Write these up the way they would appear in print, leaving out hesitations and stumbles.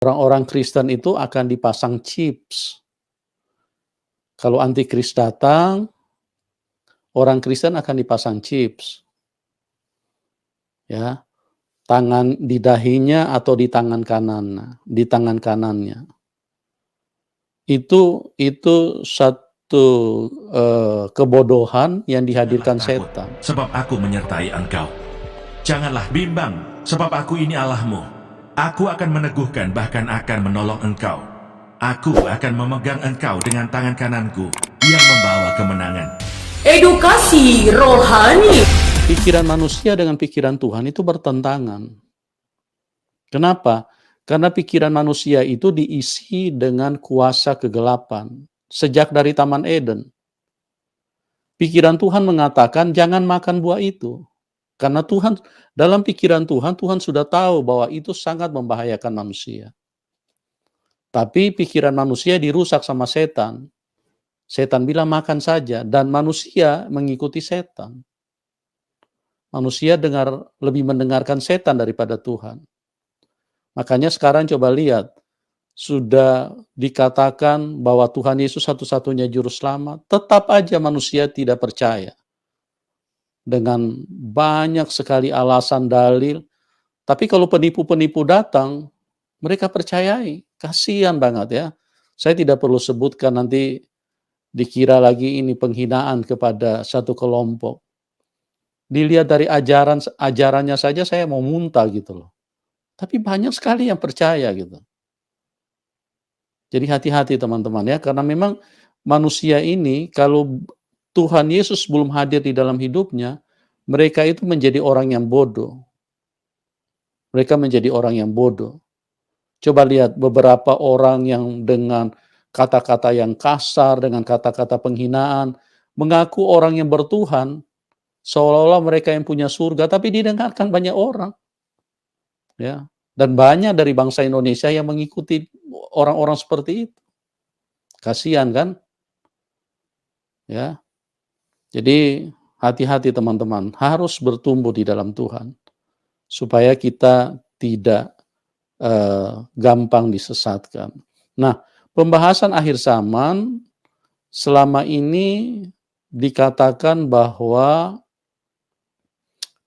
Orang-orang Kristen itu akan dipasang chips. Kalau antikris datang, orang Kristen akan dipasang chips, ya. Tangan di dahinya atau di tangan kanannya. Itu satu, kebodohan yang Janganlah dihadirkan takut, setan. sebab aku menyertai engkau. Janganlah bimbang, sebab aku ini Allahmu. Aku akan meneguhkan, bahkan akan menolong engkau. Aku akan memegang engkau dengan tangan kananku yang membawa kemenangan. Edukasi rohani. Pikiran manusia dengan pikiran Tuhan itu bertentangan. Kenapa? Karena pikiran manusia itu diisi dengan kuasa kegelapan. Sejak dari Taman Eden. Pikiran Tuhan mengatakan jangan makan buah itu. Karena dalam pikiran Tuhan, Tuhan sudah tahu bahwa itu sangat membahayakan manusia. Tapi pikiran manusia dirusak sama setan. Setan bilang makan saja, dan manusia mengikuti setan. Manusia lebih mendengarkan setan daripada Tuhan. Makanya sekarang coba lihat, sudah dikatakan bahwa Tuhan Yesus satu-satunya juru selamat, tetap aja manusia tidak percaya. Dengan banyak sekali alasan dalil, tapi kalau penipu-penipu datang, mereka percayai. Kasihan banget ya. Saya tidak perlu sebutkan, nanti dikira lagi ini penghinaan kepada satu kelompok. Dilihat dari ajarannya saja saya mau muntah gitu loh. Tapi banyak sekali yang percaya gitu. Jadi hati-hati teman-teman ya, karena memang manusia ini kalau Tuhan Yesus belum hadir di dalam hidupnya, mereka itu menjadi orang yang bodoh. Mereka menjadi orang yang bodoh. Coba lihat beberapa orang yang dengan kata-kata yang kasar, dengan kata-kata penghinaan, mengaku orang yang bertuhan, seolah-olah mereka yang punya surga, tapi didengarkan banyak orang. Ya, dan banyak dari bangsa Indonesia yang mengikuti orang-orang seperti itu. Kasihan kan? Ya. Jadi hati-hati teman-teman, harus bertumbuh di dalam Tuhan supaya kita tidak gampang disesatkan. Nah, pembahasan akhir zaman selama ini dikatakan bahwa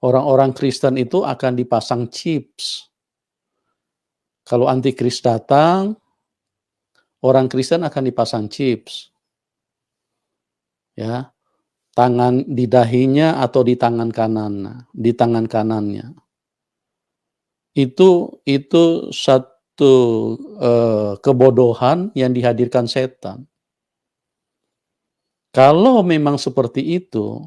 orang-orang Kristen itu akan dipasang chips. Kalau antikris datang, orang Kristen akan dipasang chips. Ya, tangan di dahinya atau di tangan kanannya. Itu satu kebodohan yang dihadirkan setan. Kalau memang seperti itu,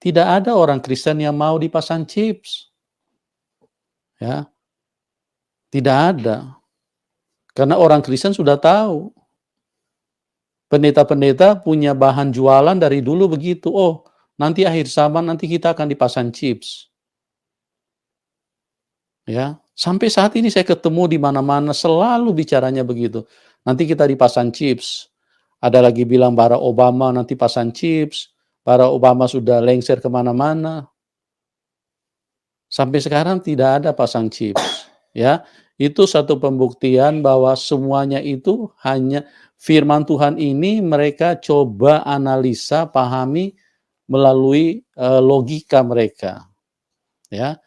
tidak ada orang Kristen yang mau dipasang chips. Ya, tidak ada. Karena orang Kristen sudah tahu. Pendeta-pendeta punya bahan jualan dari dulu begitu. Oh, nanti akhir zaman nanti kita akan dipasang chips. Ya, sampai saat ini saya ketemu di mana-mana selalu bicaranya begitu. Nanti kita dipasang chips. Ada lagi bilang Barack Obama nanti pasang chips. Barack Obama sudah lengser kemana-mana. Sampai sekarang tidak ada pasang chips. Ya, itu satu pembuktian bahwa semuanya itu hanya firman Tuhan ini mereka coba analisa, pahami melalui logika mereka. Ya,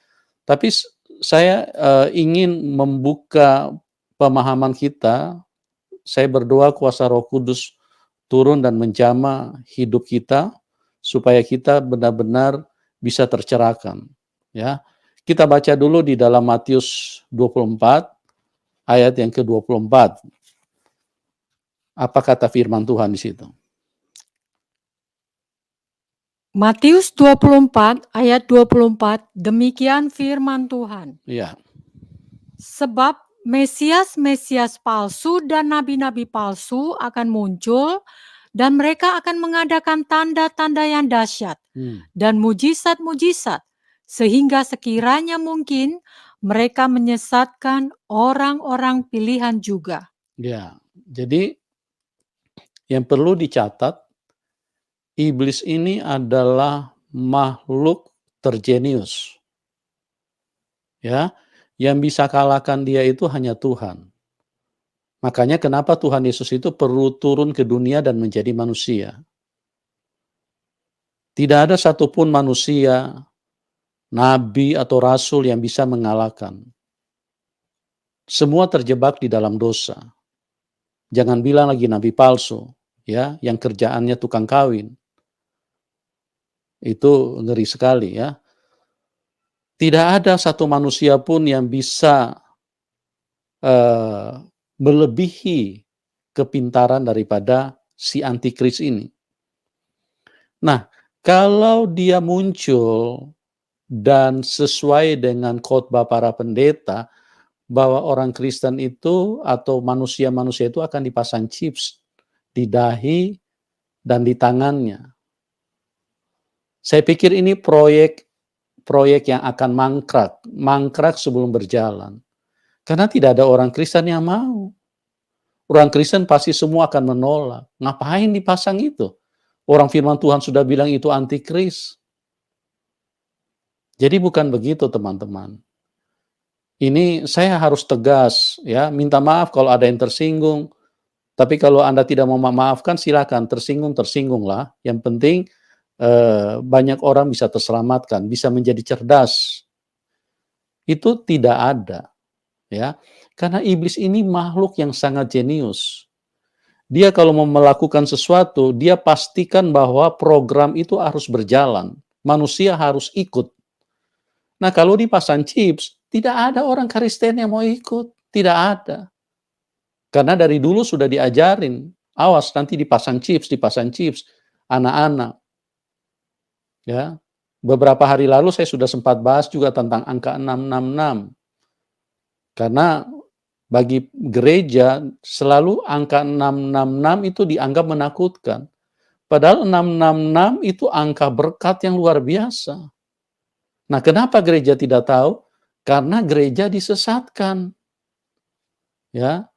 tapi saya ingin membuka pemahaman kita. Saya berdoa kuasa Roh Kudus turun dan menjamah hidup kita supaya kita benar-benar bisa tercerahkan. Ya, kita baca dulu di dalam Matius 24 ayat yang ke-24. Apa kata firman Tuhan di situ? Matius 24 ayat 24, demikian firman Tuhan. Iya. Sebab Mesias-Mesias palsu dan nabi-nabi palsu akan muncul, dan mereka akan mengadakan tanda-tanda yang dahsyat dan mujizat-mujizat, sehingga sekiranya mungkin mereka menyesatkan orang-orang pilihan juga. Ya, jadi yang perlu dicatat, iblis ini adalah makhluk terjenius. Ya, Yang bisa kalahkan dia itu hanya Tuhan. Makanya kenapa Tuhan Yesus itu perlu turun ke dunia dan menjadi manusia. Tidak ada satupun manusia, nabi atau rasul yang bisa mengalahkan. Semua terjebak di dalam dosa. Jangan bilang lagi nabi palsu, ya, yang kerjaannya tukang kawin. Itu ngeri sekali, ya. Tidak ada satu manusia pun yang bisa melebihi kepintaran daripada si antikris ini. Nah, kalau dia muncul dan sesuai dengan khotbah para pendeta bahwa orang Kristen itu atau manusia-manusia itu akan dipasang chips di dahi dan di tangannya. Saya pikir ini proyek yang akan mangkrak sebelum berjalan. Karena tidak ada orang Kristen yang mau. Orang Kristen pasti semua akan menolak. Ngapain dipasang itu? Orang firman Tuhan sudah bilang itu antikris. Jadi bukan begitu, teman-teman. Ini saya harus tegas, ya. Minta maaf kalau ada yang tersinggung. Tapi kalau Anda tidak mau memaafkan, silakan tersinggunglah. Yang penting banyak orang bisa terselamatkan, bisa menjadi cerdas. Itu tidak ada, ya. Karena iblis ini makhluk yang sangat jenius. Dia kalau mau melakukan sesuatu, dia pastikan bahwa program itu harus berjalan. Manusia harus ikut. Nah, kalau dipasang chips, tidak ada orang Kristen yang mau ikut. Tidak ada. Karena dari dulu sudah diajarin, awas nanti dipasang chips, anak-anak. Ya. Beberapa hari lalu saya sudah sempat bahas juga tentang angka 666. Karena bagi gereja selalu angka 666 itu dianggap menakutkan. Padahal 666 itu angka berkat yang luar biasa. Nah, kenapa gereja tidak tahu? Karena gereja disesatkan. Ya.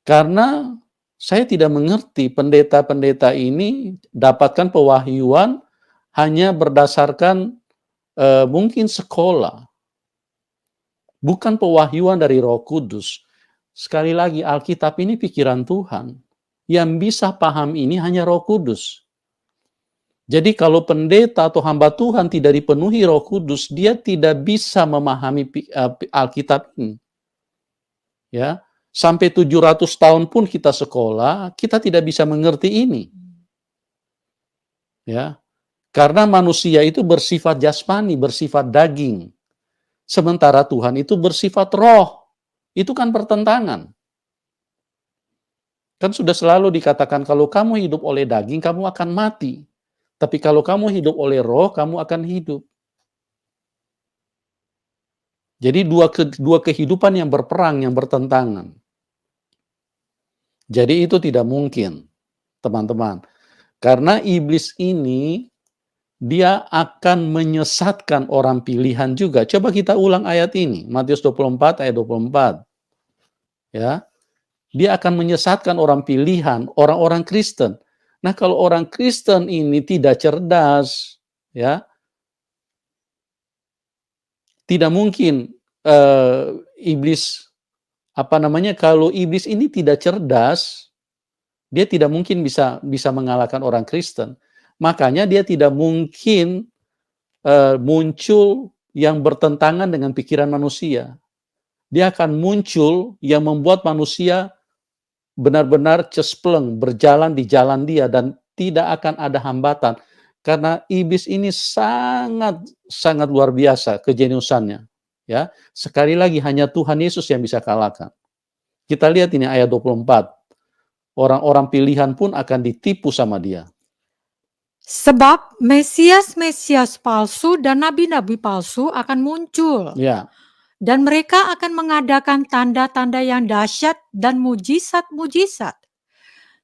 Karena saya tidak mengerti pendeta-pendeta ini dapatkan pewahyuan hanya berdasarkan mungkin sekolah. Bukan pewahyuan dari Roh Kudus. Sekali lagi, Alkitab ini pikiran Tuhan. Yang bisa paham ini hanya Roh Kudus. Jadi kalau pendeta atau hamba Tuhan tidak dipenuhi Roh Kudus, dia tidak bisa memahami Alkitab ini. Ya, sampai 700 tahun pun kita sekolah, kita tidak bisa mengerti ini. Ya. Karena manusia itu bersifat jasmani, bersifat daging. Sementara Tuhan itu bersifat roh. Itu kan pertentangan. Kan sudah selalu dikatakan kalau kamu hidup oleh daging, kamu akan mati. Tapi kalau kamu hidup oleh roh, kamu akan hidup. Jadi dua kehidupan yang berperang, yang bertentangan. Jadi itu tidak mungkin, teman-teman. Karena iblis ini, dia akan menyesatkan orang pilihan juga. Coba kita ulang ayat ini, Matius 24 ayat 24. Ya, dia akan menyesatkan orang pilihan, orang-orang Kristen. Nah, kalau orang Kristen ini tidak cerdas, ya, tidak mungkin iblis, kalau iblis ini tidak cerdas, dia tidak mungkin bisa mengalahkan orang Kristen. Makanya dia tidak mungkin muncul yang bertentangan dengan pikiran manusia. Dia akan muncul yang membuat manusia benar-benar cespleng, berjalan di jalan dia dan tidak akan ada hambatan. Karena iblis ini sangat luar biasa kejeniusannya. Ya, sekali lagi hanya Tuhan Yesus yang bisa kalahkan. Kita lihat ini ayat 24. Orang-orang pilihan pun akan ditipu sama dia. Sebab Mesias-Mesias palsu dan nabi-nabi palsu akan muncul. Ya. Dan mereka akan mengadakan tanda-tanda yang dahsyat dan mujizat-mujizat.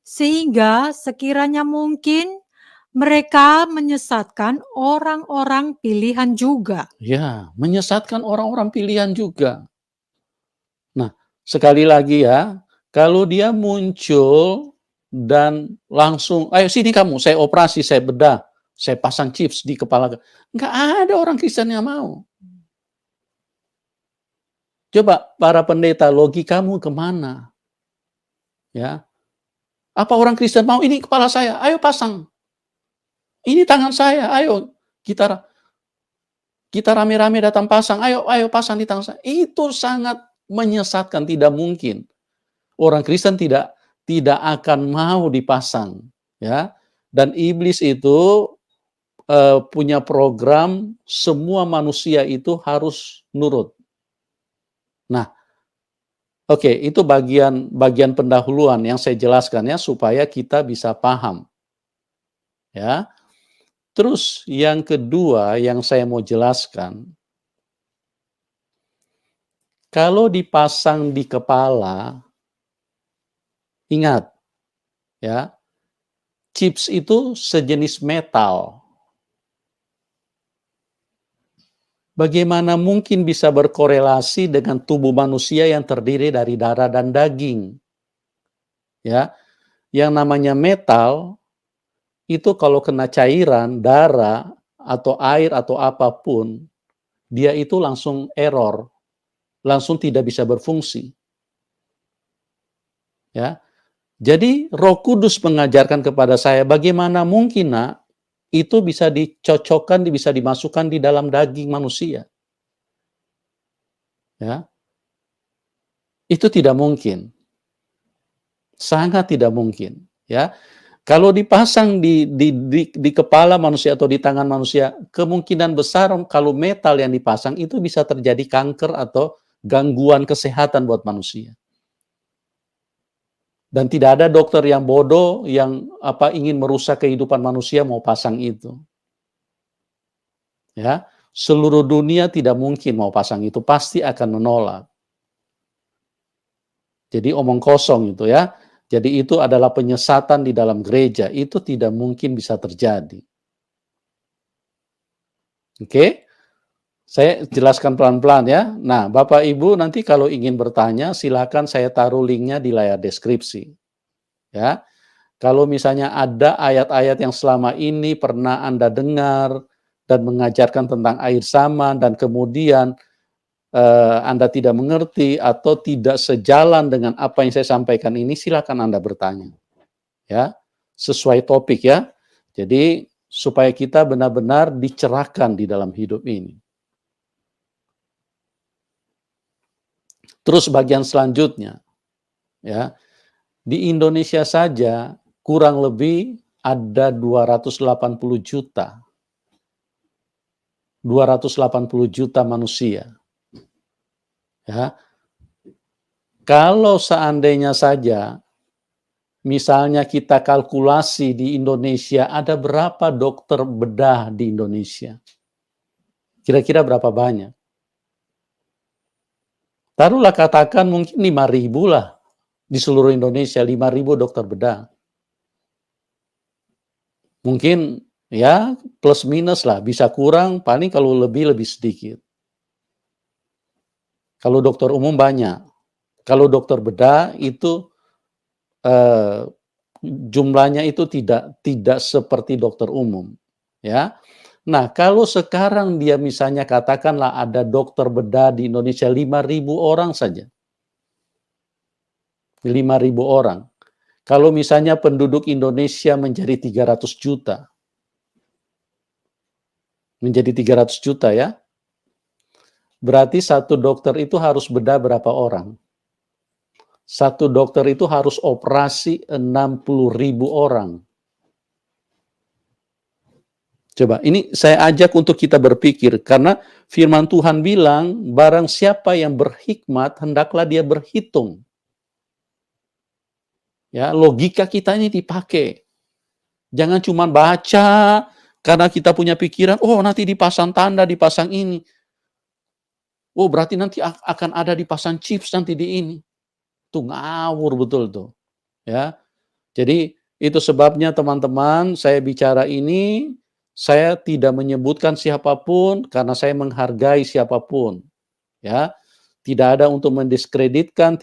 Sehingga sekiranya mungkin mereka menyesatkan orang-orang pilihan juga. Ya, menyesatkan orang-orang pilihan juga. Nah, sekali lagi ya, kalau dia muncul dan langsung, ayo sini kamu, saya operasi, saya bedah, saya pasang chips di kepala. Nggak ada orang Kristen yang mau. Coba para pendeta, logikamu kemana? Ya, apa orang Kristen mau ini kepala saya, ayo pasang. Ini tangan saya, ayo kita kita rame-rame datang pasang, ayo pasang di tangan saya. Itu sangat menyesatkan, tidak mungkin. Orang Kristen tidak akan mau dipasang, ya. Dan iblis itu punya program semua manusia itu harus nurut. Nah, oke, itu bagian pendahuluan yang saya jelaskan ya supaya kita bisa paham. Ya. Terus yang kedua yang saya mau jelaskan, kalau dipasang di kepala, ingat ya, chips itu sejenis metal. Bagaimana mungkin bisa berkorelasi dengan tubuh manusia yang terdiri dari darah dan daging? Ya, yang namanya metal itu kalau kena cairan, darah, atau air atau apapun, dia itu langsung error, langsung tidak bisa berfungsi. Ya. Jadi Roh Kudus mengajarkan kepada saya, bagaimana mungkin nak, itu bisa dicocokkan, bisa dimasukkan di dalam daging manusia. Ya. Itu tidak mungkin. Sangat tidak mungkin. Ya. Kalau dipasang di kepala manusia atau di tangan manusia, kemungkinan besar kalau metal yang dipasang itu bisa terjadi kanker atau gangguan kesehatan buat manusia. Dan tidak ada dokter yang bodoh yang ingin merusak kehidupan manusia mau pasang itu. Ya, seluruh dunia tidak mungkin mau pasang itu, pasti akan menolak. Jadi omong kosong itu ya. Jadi itu adalah penyesatan di dalam gereja, itu tidak mungkin bisa terjadi. Oke? Saya jelaskan pelan-pelan ya. Nah, Bapak Ibu nanti kalau ingin bertanya, silakan saya taruh linknya di layar deskripsi. Ya. Kalau misalnya ada ayat-ayat yang selama ini pernah Anda dengar dan mengajarkan tentang air sama dan kemudian Anda tidak mengerti atau tidak sejalan dengan apa yang saya sampaikan ini, silakan Anda bertanya. Ya, sesuai topik ya. Jadi supaya kita benar-benar dicerahkan di dalam hidup ini. Terus bagian selanjutnya, ya, di Indonesia saja kurang lebih ada 280 juta. 280 juta manusia. Ya. Kalau seandainya saja, misalnya kita kalkulasi di Indonesia, ada berapa dokter bedah di Indonesia? Kira-kira berapa banyak? Taruhlah katakan mungkin 5.000 lah di seluruh Indonesia, 5.000 dokter bedah. Mungkin ya plus minus lah, bisa kurang, paling kalau lebih sedikit. Kalau dokter umum banyak. Kalau dokter bedah itu jumlahnya itu tidak seperti dokter umum, ya. Nah, kalau sekarang dia misalnya katakanlah ada dokter bedah di Indonesia 5.000 orang saja. 5.000 orang. Kalau misalnya penduduk Indonesia menjadi 300 juta. Menjadi 300 juta ya. Berarti satu dokter itu harus bedah berapa orang? Satu dokter itu harus operasi 60.000 orang. Coba, ini saya ajak untuk kita berpikir, karena firman Tuhan bilang, barang siapa yang berhikmat, hendaklah dia berhitung. Ya, logika kita ini dipakai. Jangan cuma baca, karena kita punya pikiran, oh nanti dipasang tanda, dipasang ini. Oh berarti nanti akan ada dipasang chips nanti di ini. Itu ngawur betul tuh. Ya. Jadi itu sebabnya teman-teman saya bicara ini, saya tidak menyebutkan siapapun karena saya menghargai siapapun. Ya. Tidak ada untuk mendiskreditkan,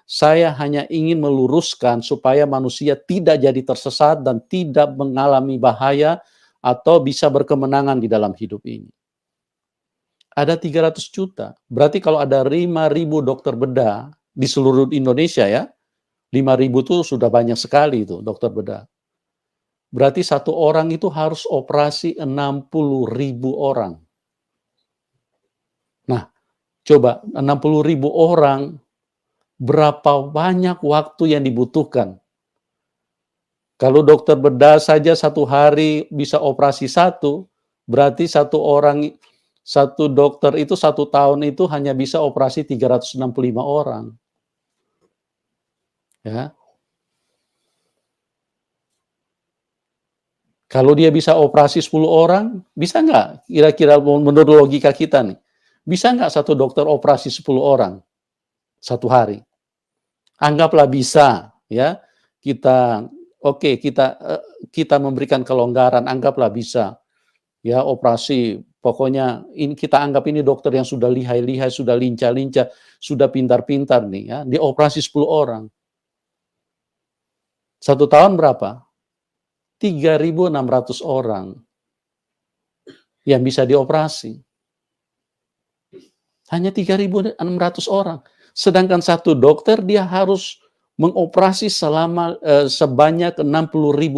saya hanya ingin meluruskan supaya manusia tidak jadi tersesat dan tidak mengalami bahaya atau bisa berkemenangan di dalam hidup ini. ada 300 juta. Berarti kalau ada 5.000 dokter bedah di seluruh Indonesia ya, 5.000 itu sudah banyak sekali itu dokter bedah. Berarti satu orang itu harus operasi 60.000 orang. Nah, coba 60.000 orang, berapa banyak waktu yang dibutuhkan? Kalau dokter bedah saja satu hari bisa operasi satu, berarti satu dokter itu 1 tahun itu hanya bisa operasi 365 orang. Ya. Kalau dia bisa operasi 10 orang, bisa nggak? Kira-kira menurut logika kita nih, bisa nggak satu dokter operasi 10 orang satu hari? Anggaplah bisa, ya. Kita memberikan kelonggaran, anggaplah bisa. Ya, operasi, pokoknya kita anggap ini dokter yang sudah lihai-lihai, sudah lincah-lincah, sudah pintar-pintar nih ya, dioperasi 10 orang. 1 tahun berapa? 3.600 orang yang bisa dioperasi. Hanya 3.600 orang. Sedangkan satu dokter dia harus mengoperasi sebanyak 60.000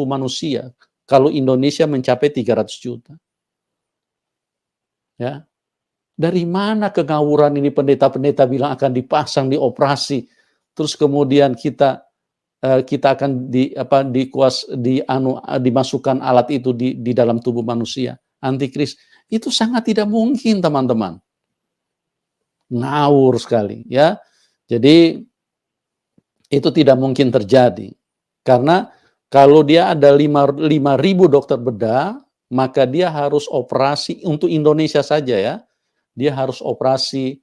manusia. Kalau Indonesia mencapai 300 juta. Ya. Dari mana kengawuran ini pendeta-pendeta bilang akan dipasang, dioperasi, terus kemudian kita akan dimasukkan alat itu di dalam tubuh manusia, antikris. Itu sangat tidak mungkin, teman-teman. Ngawur sekali, ya. Jadi itu tidak mungkin terjadi. Karena kalau dia ada 5.000 dokter bedah, maka dia harus operasi untuk Indonesia saja ya. Dia harus operasi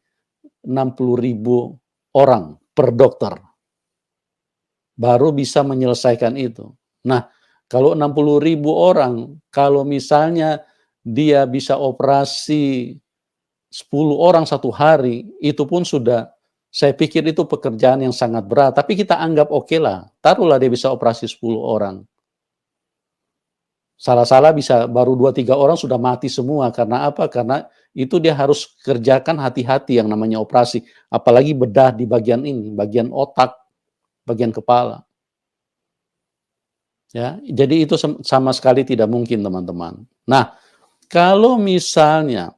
60.000 orang per dokter. Baru bisa menyelesaikan itu. Nah, kalau 60.000 orang, kalau misalnya dia bisa operasi 10 orang satu hari, itu pun sudah, saya pikir itu pekerjaan yang sangat berat. Tapi kita anggap oke lah, taruhlah dia bisa operasi 10 orang. Salah-salah bisa baru 2-3 orang sudah mati semua. Karena apa? Karena itu dia harus kerjakan hati-hati yang namanya operasi. Apalagi bedah di bagian ini, bagian otak, bagian kepala. Ya, jadi itu sama sekali tidak mungkin, teman-teman. Nah, kalau misalnya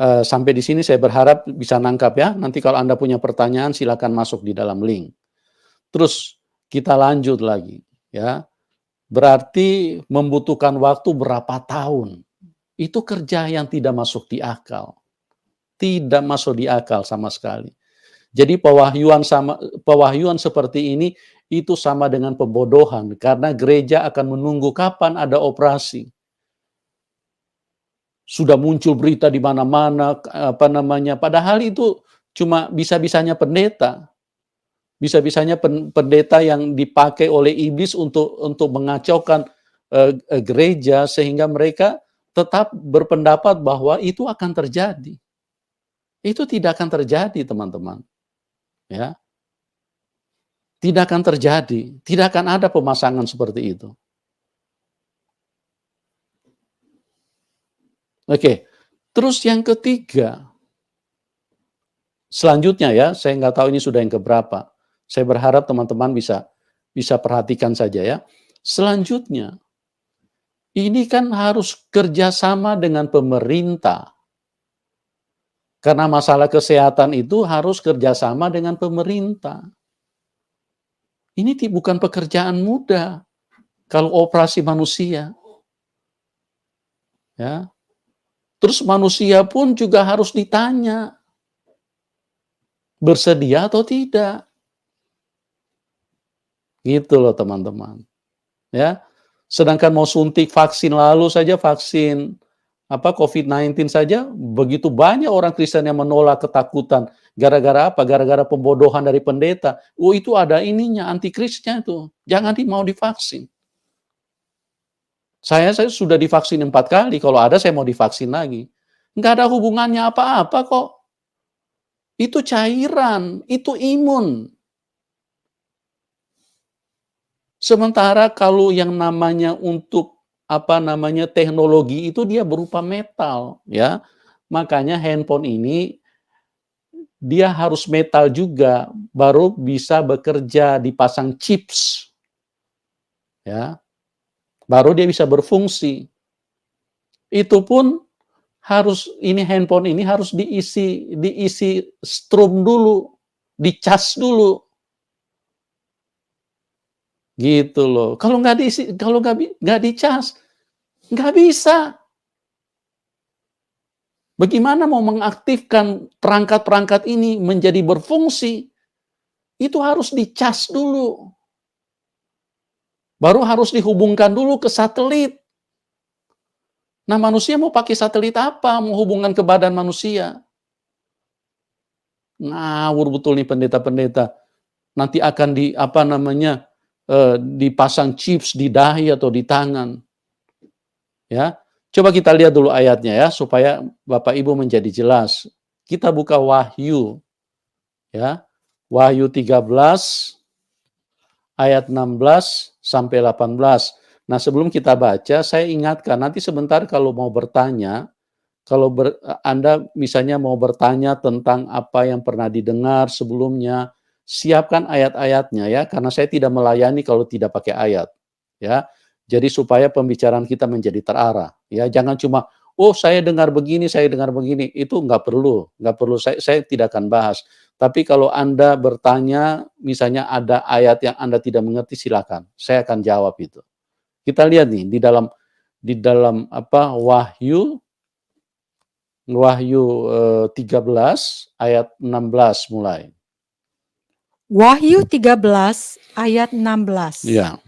sampai di sini saya berharap bisa nangkap ya. Nanti kalau Anda punya pertanyaan silakan masuk di dalam link. Terus kita lanjut lagi ya. Berarti membutuhkan waktu berapa tahun? Itu kerja yang tidak masuk di akal. Tidak masuk di akal sama sekali. Jadi pewahyuan seperti ini itu sama dengan pembodohan karena gereja akan menunggu kapan ada operasi. Sudah muncul berita di mana-mana, padahal itu cuma bisa-bisanya pendeta. Bisa-bisanya pendeta yang dipakai oleh iblis untuk mengacaukan gereja sehingga mereka tetap berpendapat bahwa itu akan terjadi. Itu tidak akan terjadi, teman-teman. Ya. Tidak akan terjadi, tidak akan ada pemasangan seperti itu. Oke, terus yang ketiga, selanjutnya ya, saya nggak tahu ini sudah yang keberapa. Saya berharap teman-teman bisa perhatikan saja ya. Selanjutnya, ini kan harus kerjasama dengan pemerintah. Karena masalah kesehatan itu harus kerjasama dengan pemerintah. Ini bukan pekerjaan mudah kalau operasi manusia. Ya. Terus manusia pun juga harus ditanya, bersedia atau tidak. Gitu loh teman-teman. Ya. Sedangkan mau suntik vaksin lalu saja, vaksin COVID-19 saja, begitu banyak orang Kristen yang menolak, ketakutan. Gara-gara apa? Gara-gara pembodohan dari pendeta. Oh, itu ada ininya, antikrisnya itu. Jangan mau divaksin. Saya sudah divaksin 4 kali, kalau ada saya mau divaksin lagi. Nggak ada hubungannya apa-apa kok. Itu cairan, itu imun. Sementara kalau yang namanya untuk teknologi itu dia berupa metal, ya. Makanya handphone ini dia harus metal juga, baru bisa bekerja, dipasang chips, ya, baru dia bisa berfungsi. Itu pun handphone ini harus diisi strum dulu, dicas dulu, gitu loh. Kalau nggak dicas, nggak bisa. Bagaimana mau mengaktifkan perangkat-perangkat ini menjadi berfungsi, itu harus dicas dulu. Baru harus dihubungkan dulu ke satelit. Nah, manusia mau pakai satelit apa? Mau hubungan ke badan manusia? Ngawur betul nih pendeta-pendeta. Nanti akan dipasang chips di dahi atau di tangan. Ya, coba kita lihat dulu ayatnya ya, supaya Bapak Ibu menjadi jelas. Kita buka Wahyu, ya. Wahyu 13 ayat 16 sampai 18. Nah, sebelum kita baca, saya ingatkan nanti sebentar kalau mau bertanya, Anda misalnya mau bertanya tentang apa yang pernah didengar sebelumnya, siapkan ayat-ayatnya ya, karena saya tidak melayani kalau tidak pakai ayat, ya. Jadi supaya pembicaraan kita menjadi terarah, ya. Jangan cuma, "Oh, saya dengar begini, itu nggak perlu, saya tidak akan bahas. Tapi kalau Anda bertanya, misalnya ada ayat yang Anda tidak mengerti, silakan, saya akan jawab itu. Kita lihat nih di dalam Wahyu 13 ayat 16 mulai. Wahyu 13 ayat 16. Iya.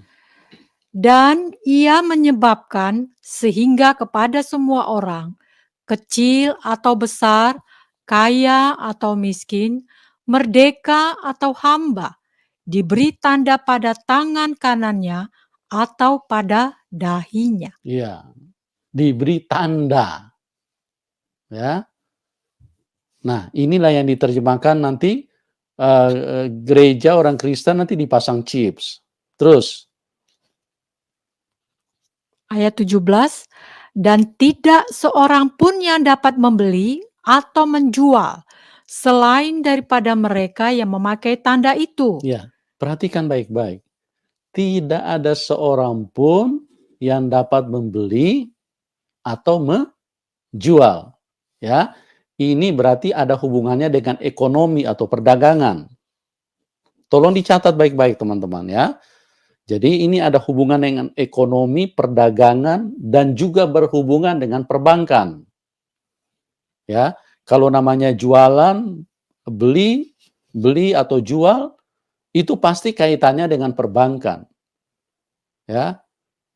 Dan ia menyebabkan sehingga kepada semua orang, kecil atau besar, kaya atau miskin, merdeka atau hamba, diberi tanda pada tangan kanannya atau pada dahinya. Iya, diberi tanda, ya. Nah, inilah yang diterjemahkan nanti gereja orang Kristen nanti dipasang chips. Terus, Ayat 17, dan tidak seorang pun yang dapat membeli atau menjual selain daripada mereka yang memakai tanda itu. ya, perhatikan baik-baik. Tidak ada seorang pun yang dapat membeli atau menjual, ya. Ini berarti ada hubungannya dengan ekonomi atau perdagangan. Tolong dicatat baik-baik teman-teman ya. Jadi ini ada hubungan dengan ekonomi, perdagangan, dan juga berhubungan dengan perbankan. Ya, kalau namanya jualan, beli atau jual, itu pasti kaitannya dengan perbankan. Ya,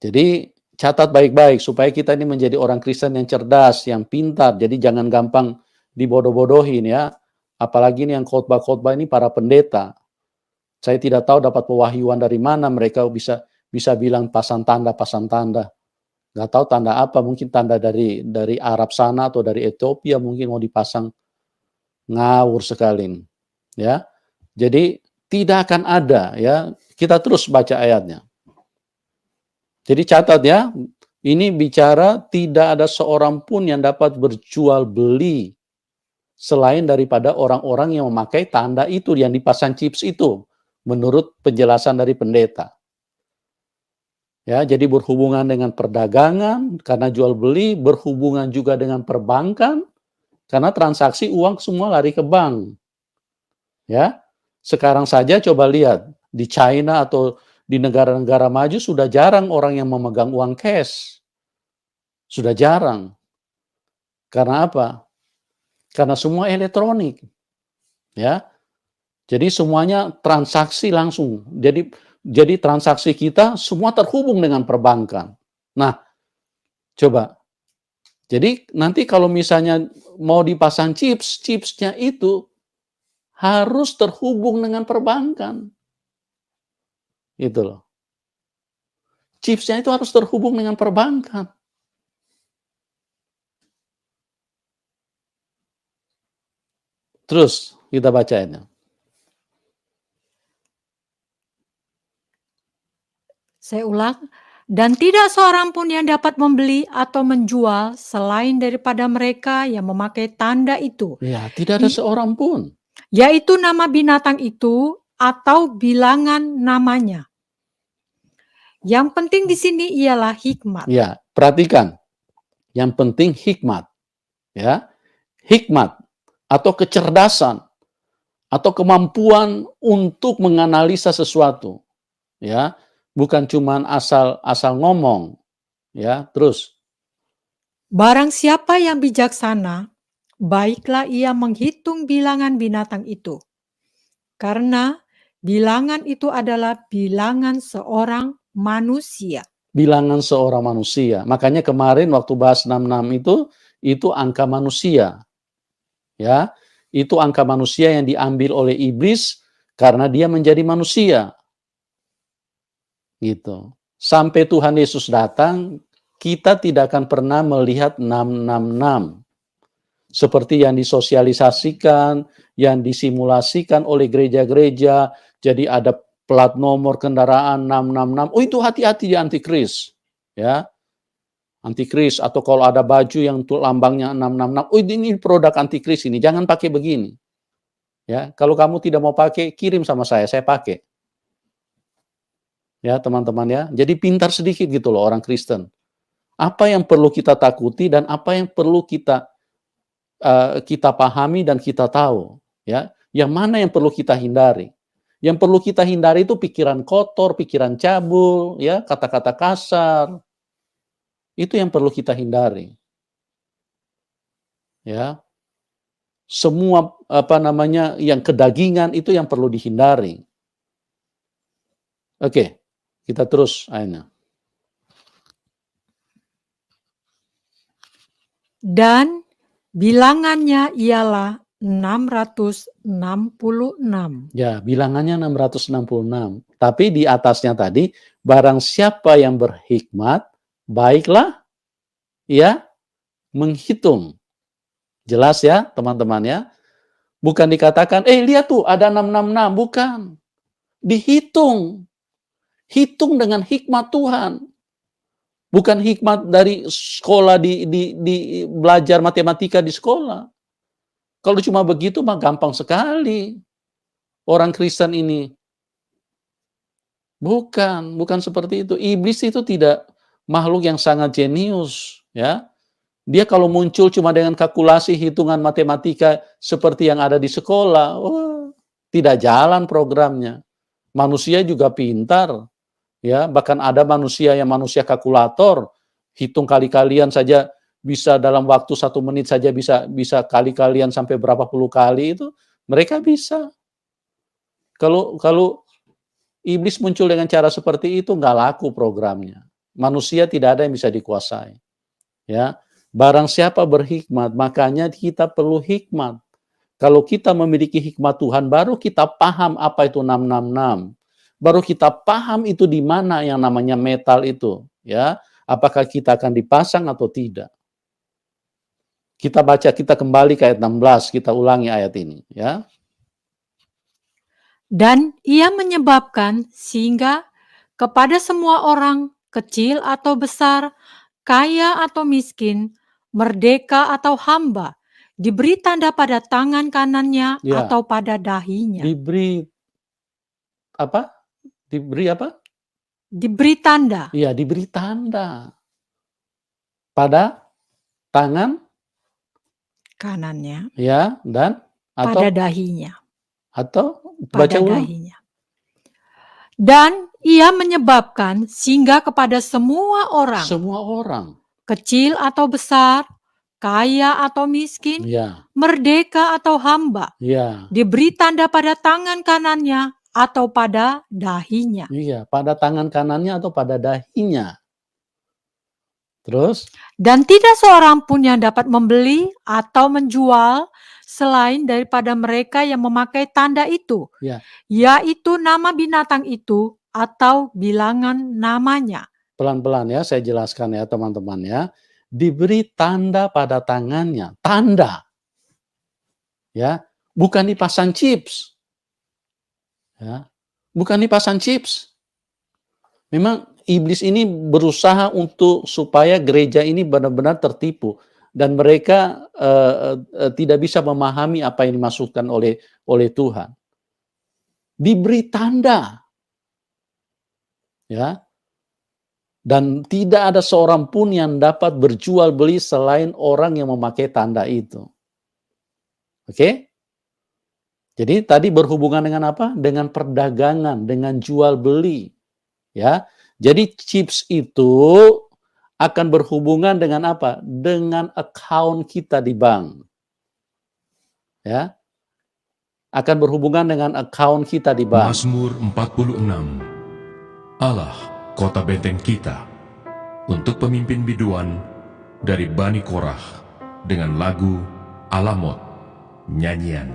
jadi catat baik-baik supaya kita ini menjadi orang Kristen yang cerdas, yang pintar. Jadi jangan gampang dibodoh-bodohin ya. Apalagi ini yang khotbah-khotbah ini para pendeta. Saya tidak tahu dapat pewahyuan dari mana mereka bisa bilang pasang tanda. Nggak tahu tanda apa, mungkin tanda dari Arab sana atau dari Ethiopia mungkin mau dipasang. Ngawur sekali. Ya. Jadi tidak akan ada ya. Kita terus baca ayatnya. Jadi catat ya, ini bicara tidak ada seorang pun yang dapat berjual beli selain daripada orang-orang yang memakai tanda itu yang dipasang chips itu. Menurut penjelasan dari pendeta. Ya, jadi berhubungan dengan perdagangan, karena jual beli, berhubungan juga dengan perbankan, karena transaksi uang semua lari ke bank. Ya, sekarang saja coba lihat, di China atau di negara-negara maju sudah jarang orang yang memegang uang cash. Sudah jarang. Karena apa? Karena semua elektronik. Ya, jadi semuanya transaksi langsung. Jadi transaksi kita semua terhubung dengan perbankan. Nah, coba. Jadi nanti kalau misalnya mau dipasang chipsnya itu harus terhubung dengan perbankan. Gitu loh. Chipsnya itu harus terhubung dengan perbankan. Terus kita bacainnya. Saya ulang, Dan tidak seorang pun yang dapat membeli atau menjual selain daripada mereka yang memakai tanda itu, Ya, tidak ada i- seorang pun. yaitu nama binatang itu atau bilangan namanya. Yang penting di sini ialah hikmat. Ya, perhatikan. Yang penting hikmat. Ya, hikmat atau kecerdasan atau kemampuan untuk menganalisa sesuatu. Ya, bukan cuman asal ngomong. Ya, terus. Barang siapa yang bijaksana, baiklah ia menghitung bilangan binatang itu. Karena bilangan itu adalah bilangan seorang manusia. Bilangan seorang manusia. Makanya kemarin waktu bahas 66 itu angka manusia. Ya, itu angka manusia yang diambil oleh iblis karena dia menjadi manusia. Gitu. Sampai Tuhan Yesus datang, kita tidak akan pernah melihat 666 seperti yang disosialisasikan, yang disimulasikan oleh gereja-gereja. Jadi ada plat nomor kendaraan 666. Oh, itu hati-hati di antikris. Ya. Antikris, atau kalau ada baju yang lambangnya 666, oh ini produk antikris ini, jangan pakai begini. Ya, kalau kamu tidak mau pakai, kirim sama saya pakai. Ya, teman-teman ya. Jadi pintar sedikit gitu loh orang Kristen. Apa yang perlu kita takuti dan apa yang perlu kita pahami dan kita tahu, ya. Yang mana yang perlu kita hindari? Yang perlu kita hindari itu pikiran kotor, pikiran cabul, ya, kata-kata kasar. Itu yang perlu kita hindari. Ya. Semua yang kedagingan itu yang perlu dihindari. Oke, kita terus ayatnya. Dan bilangannya ialah 666. Ya, bilangannya 666. Tapi di atasnya tadi, barang siapa yang berhikmat, baiklah ya menghitung. Jelas ya, teman-teman ya. Bukan dikatakan, lihat tuh ada 666. Bukan. Dihitung. Hitung dengan hikmat Tuhan. Bukan hikmat dari sekolah di belajar matematika di sekolah. Kalau cuma begitu mah gampang sekali. Orang Kristen ini. Bukan seperti itu. Iblis itu tidak makhluk yang sangat jenius, ya. Dia kalau muncul cuma dengan kalkulasi hitungan matematika seperti yang ada di sekolah, tidak jalan programnya. Manusia juga pintar, ya. Bahkan ada manusia kalkulator, hitung kali-kalian saja bisa dalam waktu 1 menit saja bisa kali-kalian sampai berapa puluh kali itu mereka bisa. Kalau iblis muncul dengan cara seperti itu nggak laku programnya. Manusia tidak ada yang bisa dikuasai, ya. Barang siapa berhikmat, makanya kita perlu hikmat. Kalau kita memiliki hikmat Tuhan, baru kita paham apa itu 666. Baru kita paham itu di mana yang namanya metal itu, ya. Apakah kita akan dipasang atau tidak. Kita kembali ke ayat 16, kita ulangi ayat ini, ya. Dan ia menyebabkan sehingga kepada semua orang, kecil atau besar, kaya atau miskin, merdeka atau hamba, diberi tanda pada tangan kanannya Ya. atau pada dahinya. Diberi apa? Diberi apa? Diberi tanda Iya, diberi tanda pada tangan, kanannya, ya, dan pada dahinya, baca pada ulang. dahinya. Dan ia menyebabkan sehingga kepada semua orang, kecil atau besar, kaya atau miskin, Ya, merdeka atau hamba, ya, diberi tanda pada tangan kanannya atau pada dahinya. iya, pada tangan kanannya atau pada dahinya. Terus, Dan tidak seorang pun yang dapat membeli atau menjual selain daripada mereka yang memakai tanda itu, ya, yaitu nama binatang itu atau bilangan namanya. pelan-pelan ya, saya jelaskan ya teman-teman ya. Diberi tanda pada tangannya, tanda. Ya, bukan dipasang chips. Ya, bukan dipasang chips. Memang iblis ini berusaha untuk supaya gereja ini benar-benar tertipu dan mereka tidak bisa memahami apa yang dimaksudkan oleh Tuhan. Diberi tanda, ya, dan tidak ada seorang pun yang dapat berjual beli selain orang yang memakai tanda itu. Oke? Jadi tadi berhubungan dengan apa? Dengan perdagangan, dengan jual beli, ya. Jadi chips itu akan berhubungan dengan apa? Dengan account kita di bank. Ya. Akan berhubungan dengan account kita di bank. Mazmur 46. Allah, kota benteng kita. Untuk pemimpin biduan dari Bani Korah dengan lagu Alamot, nyanyian.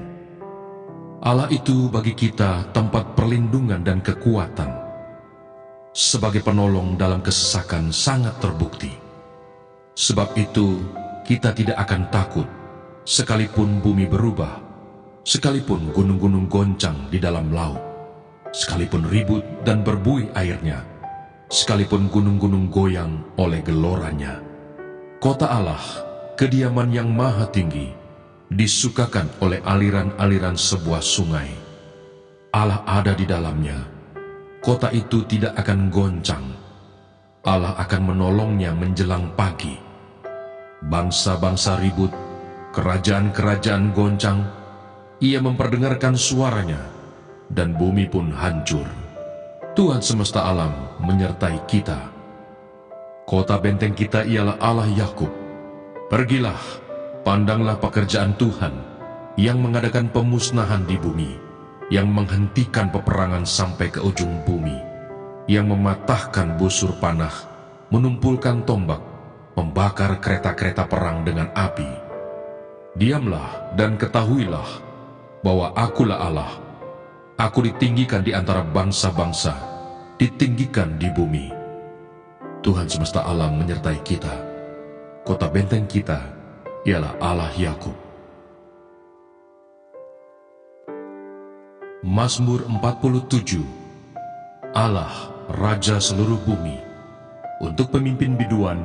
Allah itu bagi kita tempat perlindungan dan kekuatan. Sebagai penolong dalam kesesakan sangat terbukti. Sebab itu kita tidak akan takut, sekalipun bumi berubah, sekalipun gunung-gunung goncang di dalam laut, sekalipun ribut dan berbuih airnya, sekalipun gunung-gunung goyang oleh geloranya. Kota Allah, kediaman yang maha tinggi, disukakan oleh aliran-aliran sebuah sungai. Allah ada di dalamnya. Kota itu tidak akan goncang. Allah akan menolongnya menjelang pagi. Bangsa-bangsa ribut, kerajaan-kerajaan goncang. Ia memperdengarkan suaranya, dan bumi pun hancur. Tuhan semesta alam menyertai kita. Kota benteng kita ialah Allah Yakub. Pergilah, pandanglah pekerjaan Tuhan, yang mengadakan pemusnahan di bumi, yang menghentikan peperangan sampai ke ujung bumi, yang mematahkan busur panah, menumpulkan tombak, membakar kereta-kereta perang dengan api. Diamlah dan ketahuilah bahwa akulah Allah. Aku ditinggikan di antara bangsa-bangsa, ditinggikan di bumi. Tuhan semesta alam menyertai kita. Kota benteng kita ialah Allah Yakub. Mazmur 47. Allah, Raja seluruh bumi. Untuk pemimpin biduan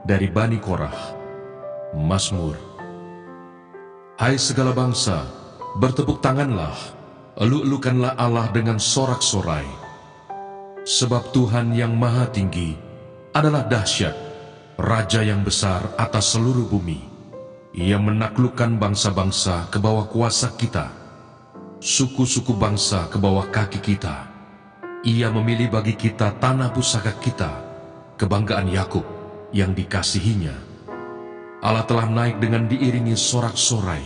dari Bani Korah. Mazmur. Hai segala bangsa, bertepuk tanganlah, elu-elukanlah Allah dengan sorak-sorai. Sebab Tuhan yang maha tinggi adalah dahsyat, Raja yang besar atas seluruh bumi. Ia menaklukkan bangsa-bangsa ke bawah kuasa kita, suku-suku bangsa ke bawah kaki kita. Ia memilih bagi kita tanah pusaka kita, kebanggaan Yakub yang dikasihinya. Allah telah naik dengan diiringi sorak-sorai.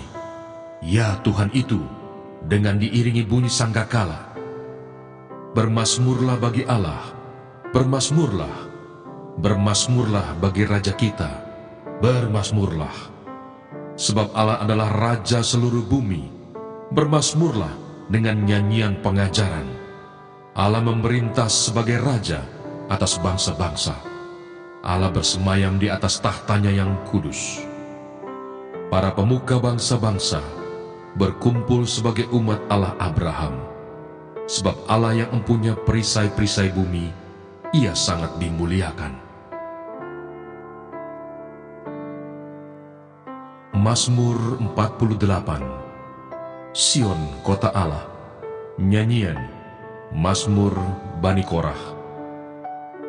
Ya Tuhan itu, dengan diiringi bunyi sangkakala. Bermasmurlah bagi Allah, bermasmurlah. Bermasmurlah bagi Raja kita, bermasmurlah. Sebab Allah adalah Raja seluruh bumi. Bermasmurlah dengan nyanyian pengajaran. Allah memerintah sebagai Raja atas bangsa-bangsa. Allah bersemayam di atas tahtanya yang kudus. Para pemuka bangsa-bangsa berkumpul sebagai umat Allah Abraham. Sebab Allah yang mempunyai perisai-perisai bumi, Ia sangat dimuliakan. Mazmur 48. Sion, kota Allah. Nyanyian Mazmur Bani Korah.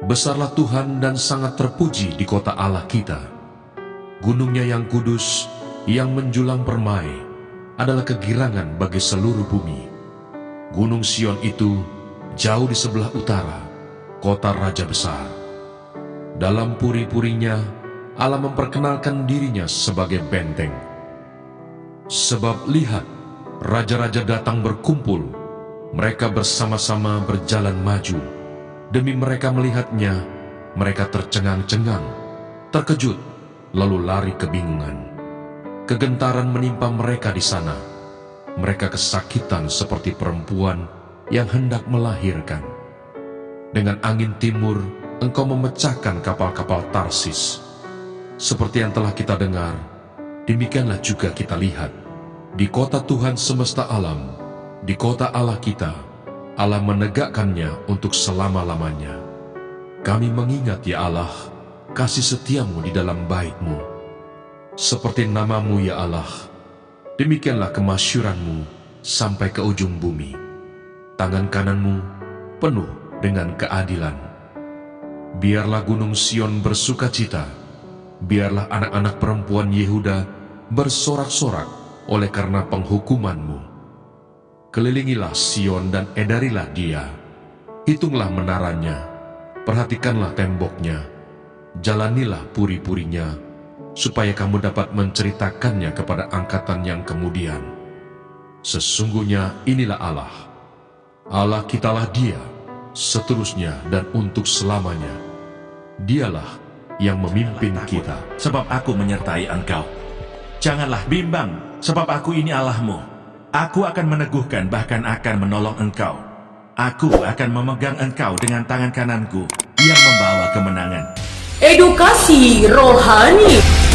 Besarlah Tuhan dan sangat terpuji di kota Allah kita. Gunungnya yang kudus, yang menjulang permai, adalah kegirangan bagi seluruh bumi. Gunung Sion itu jauh di sebelah utara, kota Raja besar. Dalam puri-purinya, Allah memperkenalkan dirinya sebagai benteng. Sebab lihat, raja-raja datang berkumpul, mereka bersama-sama berjalan maju. Demi mereka melihatnya, mereka tercengang-cengang, terkejut, lalu lari kebingungan. Kegentaran menimpa mereka di sana. Mereka kesakitan seperti perempuan yang hendak melahirkan. Dengan angin timur, engkau memecahkan kapal-kapal Tarsis. Seperti yang telah kita dengar, demikianlah juga kita lihat. Di kota Tuhan semesta alam, di kota Allah kita, Allah menegakkannya untuk selama-lamanya. Kami mengingat ya Allah, kasih setiamu di dalam bait-Mu. Seperti nama-Mu ya Allah, demikianlah kemasyuran-Mu sampai ke ujung bumi. Tangan kanan-Mu penuh dengan keadilan. Biarlah gunung Sion bersukacita, biarlah anak-anak perempuan Yehuda bersorak-sorak oleh karena penghukuman-Mu. Kelilingilah Sion dan edarilah dia. Hitunglah menaranya, perhatikanlah temboknya, jalanilah puri-purinya, supaya kamu dapat menceritakannya kepada angkatan yang kemudian. Sesungguhnya inilah Allah. Allah kitalah Dia, seterusnya dan untuk selamanya. Dialah yang memimpin kita. Sebab aku menyertai engkau. Janganlah bimbang, sebab aku ini Allahmu. Aku akan meneguhkan, bahkan akan menolong engkau. Aku akan memegang engkau dengan tangan kananku yang membawa kemenangan. Edukasi rohani.